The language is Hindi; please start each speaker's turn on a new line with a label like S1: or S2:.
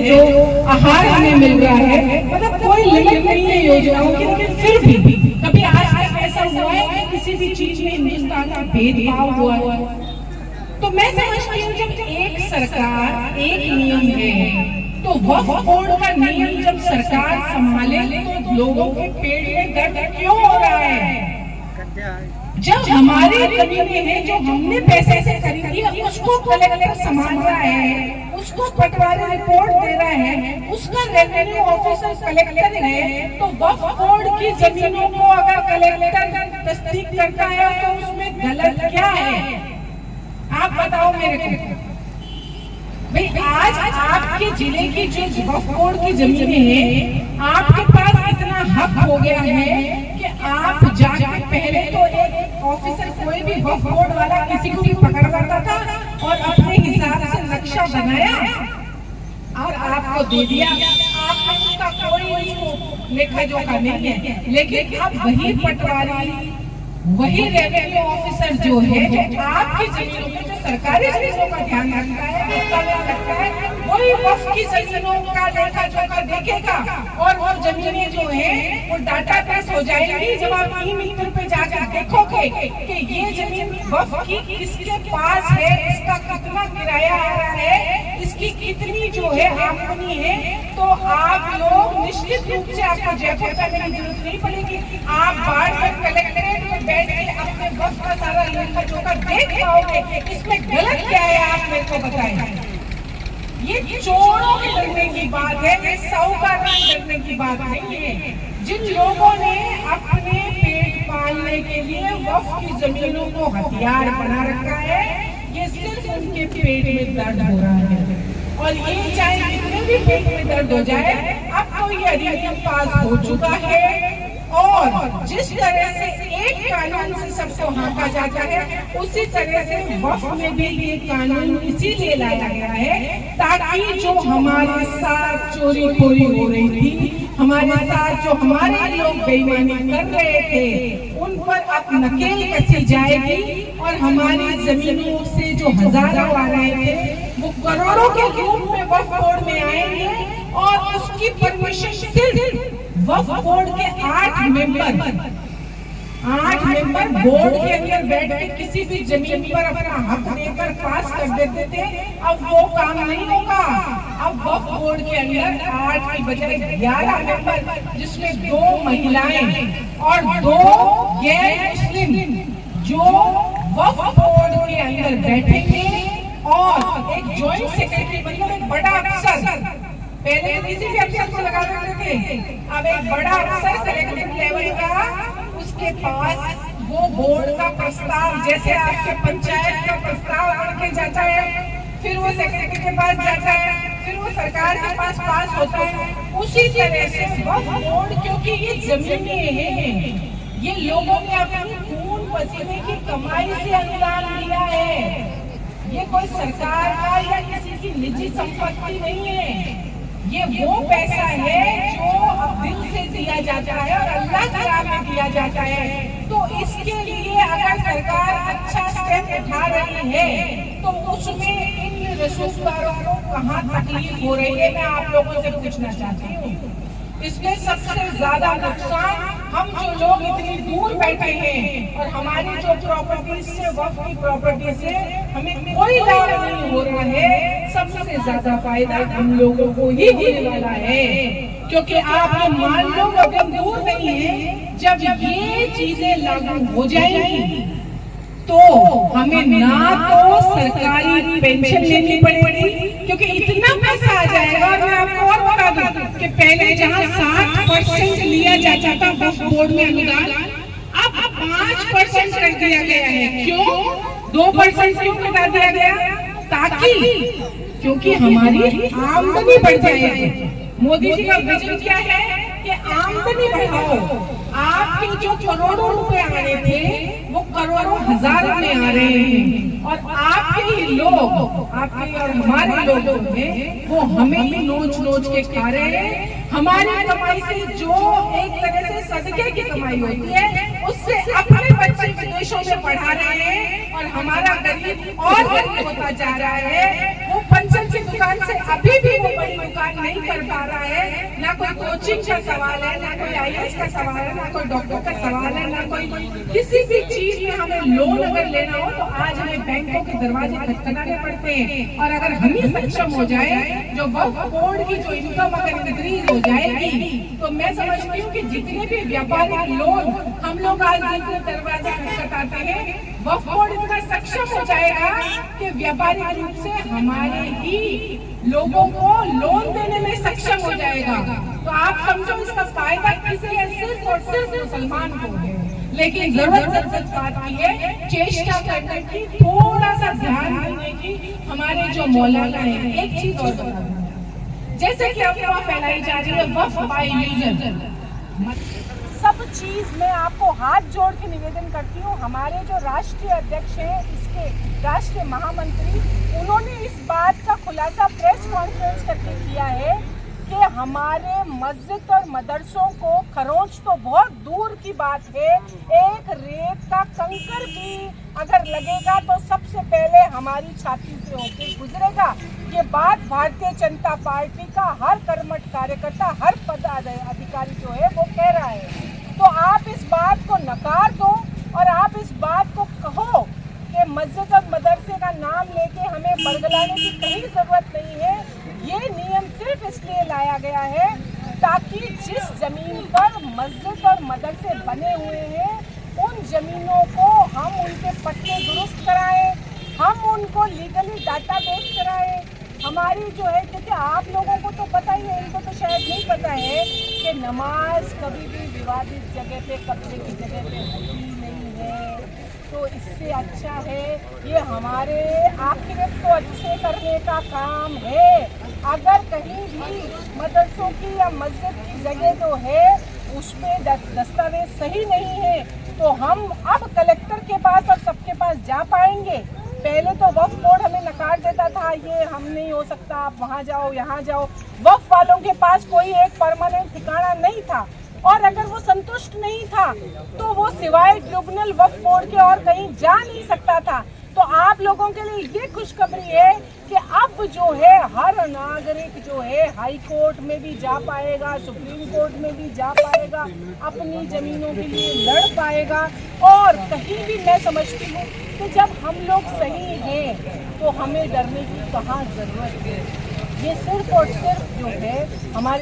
S1: जो आहार हमें मिल रहा है, मतलब कोई लिमिट नहीं है योजनाओं की, लेकिन फिर भी कभी आज तक ऐसा हुआ है कि किसी भी चीज में हिंदुस्तान का भेदभाव हुआ है? तो मैं समझती हूँ जब एक सरकार एक नियम है तो वक्फ बोर्ड का नियम जब सरकार संभाले तो लोगों के पेट में दर्द क्यों हो रहा है? जब हमारी जमीनें हैं जो हमने पैसे से खरीदी है उसको कलेक्टर संभाल रहा है, उसको पटवारी रिपोर्ट दे रहा है, उसका रेवेन्यू ऑफिसर कलेक्टर है, तो वक्फ बोर्ड की जमीनों को अगर कलेक्टर तस्दीक करता है तो उसमें गलत क्या है? आप बताओ मेरे को भाई। आज आपके जिले की जो वक्फ बोर्ड की जमीनें हैं, आपके पास इतना हक हो गया है कि आप जाके पहले तो एक ऑफिसर कोई भी वक्फ बोर्ड वाला किसी को भी पकड़ लाता था और अपने हिसाब से नक्शा बनाया और आपको दे दिया, आपने उसका कोई लेखा जोखा नहीं है। लेकिन अब वही पटवारी, वही रेवेन्यू ऑफिसर जो है, जो आपकी जमीनों में जो सरकारी जमीनों का ध्यान रखता है, वही वक्फ की जमीनों का लेखा जोखा देखेगा और वो जमीनें जो है वो डाटा बेस हो जाएगी। जब आप ई-मित्र पे जाकर देखोगे कि ये जमीन वक्फ की किसके पास है, इसका कितना किराया आ रहा है, इसकी कितनी जो है आमदनी है, तो आप लोग निश्चित रूप से आपको जयपुर जाने की जरूरत नहीं पड़ेगी। आप बाढ़ में कलेक्ट्रेट में बैठ के अपने वक्फ का सारा लेखा जोखा देख पाओगे। इसमें गलत क्या है आप मेरे को बताएं। ये चोरों के डरने की बात है, ये साहूकार के डरने की बात नहीं है। जिन लोगों ने अपने पेट पालने के लिए वक्फ की जमीनों को हथियार बना रखा है, ये सिर्फ उनके पेट में दर्द हो रहा है। और ये चाहे कितने भी पेट में दर्द हो जाए, अब तो ये अधिनियम पास हो चुका है और जिस तरह से एक कानून से सबको हाँका जाता है, उसी तरह से वक्फ में भी ये कानून इसीलिए लाया गया है ताकि जो हमारे साथ चोरी खोरी हो रही थी, हमारे साथ जो हमारे लोग बेईमानी कर रहे थे, उन पर अब नकेल कसी जाएगी और हमारी जमीनों से जो हजारों आ रहे थे वो करोड़ों के रूप में वक्फ बोर्ड में आएंगे और उसकी परमिशन सिर्फ वक्फ बोर्ड के 8 मेंबर बोर्ड के अंदर बैठ के किसी भी जमीन पर अपना हक लेकर पास कर देते थे। अब वो काम नहीं होगा। अब वक्फ बोर्ड के अंदर 8 की बजाय 11 मेंबर, जिसमें 2 महिलाएं और 2 गैर मुस्लिम जो वक्फ बोर्ड के अंदर बैठेंगे और एक जॉइंट सेक्रेटरी, मतलब एक बड़ा अफसर, पहले किसी भी अफसर को लगा देते थे, अब एक बड़ा अफसर कलेक्टर लेवल का, उसके पास वो बोर्ड का प्रस्ताव, जैसे आपके पंचायत का प्रस्ताव आके जाता है, फिर वो सेक्रेटरी के पास जाता है, फिर वो सरकार के पास होता है, उसी तरह से वक्फ बोर्ड, क्योंकि ये जमीनें हैं, ये लोगों ने अपनी खून पसीने की कमाई से अनुदान लिया है। ये कोई सरकार का या किसी की निजी संपत्ति नहीं है। ये वो पैसा है जो अब दिल से दिया जाता है और अल्लाह के राह में दिया जाता है। तो इसके लिए अगर सरकार अच्छा स्टेप उठा रही है तो उसमें इन रसूखदारों को कहाँ तकलीफ हो रही है, मैं आप लोगों से पूछना चाहती हूँ। इसमें सबसे ज्यादा नुकसान हम जो लोग इतनी दूर बैठे हैं और हमारी जो प्रॉपर्टी से, वक्फ की प्रॉपर्टी से हमें कोई लाभ नहीं हो रहा है, सबसे ज्यादा फायदा हम लोगों को ही होने वाला है। क्योंकि आप ये मान लो अगर दूर नहीं है, जब ये चीजें लागू हो जाएंगी तो हमें ना तो सरकारी पेंशन लेनी पड़ेगी, क्योंकि इतना पैसा आ जाएगा। मैं आपको और बता दूं कि पहले जहां 60% लिया जाता था वक्फ बोर्ड में अनुदान, अब 5% कर दिया गया है। क्यों 2% क्यों घटा दिया गया? ताकि क्योंकि हमारी आमदनी बढ़ जाएगी। मोदी जी का विजन क्या है कि आमदनी बढ़ाओ। आपके जो करोड़ों रुपए आ रहे थे वो करोड़ों हजारों में आ रहे हैं और आपके ही लोग, आपके और हमारे लोग हैं वो हमें ही नोच नोच के खा रहे हैं। हमारी कमाई से जो एक तरह से सदके की कमाई होती है उससे अपने बच्चे विदेशों में पढ़ा रहे हैं और हमारा गरीब और गरीब होता जा रहा है। वो पंचर की दुकान से अभी भी वो बड़ी दुकान कर पा रहा है, ना कोई कोचिंग का सवाल है, ना कोई IAS का सवाल है, ना कोई डॉक्टर का सवाल है, ना कोई किसी भी चीज में हमें लोन अगर लेना हो तो आज हमें बैंकों के दरवाजे खटखटाने पड़ते हैं। और अगर हम ही सक्षम हो जाए, जो वक्फ बोर्ड की जो इनकम अगर इंक्रीज हो जाएगी, तो मैं समझती हूँ कि जितने भी व्यापारिक लोन हम लोग आज जितने दरवाजे खटखटाते हैं, वक्फ बोर्ड इतना सक्षम हो जाएगा कि व्यापारिक रूप से हमारे ही लोगों को लोन देने में सक्षम हो जाएगा। तो आप समझो इसका फायदा किसे है? सिर्फ और सिर्फ मुसलमान को है। लेकिन जरूरत सच बात की है, चेष्टा करने की, थोड़ा सा ध्यान देने की हमारे जो मौलाना है। एक चीज और बता दूं, जैसे कि अफवाह फैलाई जा रही है वक्फ बाय यूजर,
S2: सब चीज मैं आपको हाथ जोड़ के निवेदन करती हूँ। हमारे जो राष्ट्रीय अध्यक्ष हैं, इसके राष्ट्रीय महामंत्री, उन्होंने इस बात का खुलासा प्रेस कॉन्फ्रेंस करके किया है कि हमारे मस्जिद और मदरसों को खरोंच तो बहुत दूर की बात है, एक रेत का कंकर भी अगर लगेगा तो सबसे पहले हमारी छाती से होके गुजरेगा। ये बात भारतीय जनता पार्टी का हर कर्मठ कार्यकर्ता, हर पदाधिकारी जो है वो कह रहा है। तो आप इस बात को नकार दो और आप इस बात को कहो कि मस्जिद और मदरसे का नाम लेके हमें बरगलाने की कहीं जरूरत नहीं है। ये नियम सिर्फ इसलिए लाया गया है ताकि जिस जमीन पर मस्जिद और मदरसे बने हुए हैं, उन जमीनों को हम उनके पट्टे दुरुस्त कराएं, हम उनको लीगली डाटाबेस कराएं। हमारी जो है, क्योंकि आप लोगों को तो पता ही है, इनको तो शायद नहीं पता है कि नमाज कभी भी विवादित जगह पे, कब्जे की जगह पे होती नहीं है। तो इससे अच्छा है, ये हमारे आखिरत को अच्छे करने का काम है। अगर कहीं भी मदरसों की या मस्जिद की जगह जो है उसमें दस्तावेज सही नहीं है, तो हम अब कलेक्टर के पास और सबके पास जा पाएंगे। पहले तो वक्फ बोर्ड हमें नकार देता था, ये हम नहीं हो सकता, आप वहाँ जाओ, यहाँ जाओ। वक्फ वालों के पास कोई एक परमानेंट ठिकाना नहीं था, और अगर वो संतुष्ट नहीं था तो वो सिवाय ट्रिब्यूनल वक्फ बोर्ड के और कहीं जा नहीं सकता था। तो आप लोगों के लिए ये खुशखबरी है कि अब जो है हर नागरिक जो है हाई कोर्ट में भी जा पाएगा, सुप्रीम कोर्ट में भी जा पाएगा, अपनी जमीनों के लिए लड़ पाएगा। और कहीं भी मैं समझती हूँ कि जब हम लोग सही हैं तो हमें डरने की कहाँ जरूरत है। ये सिर्फ और सिर्फ जो है हमारे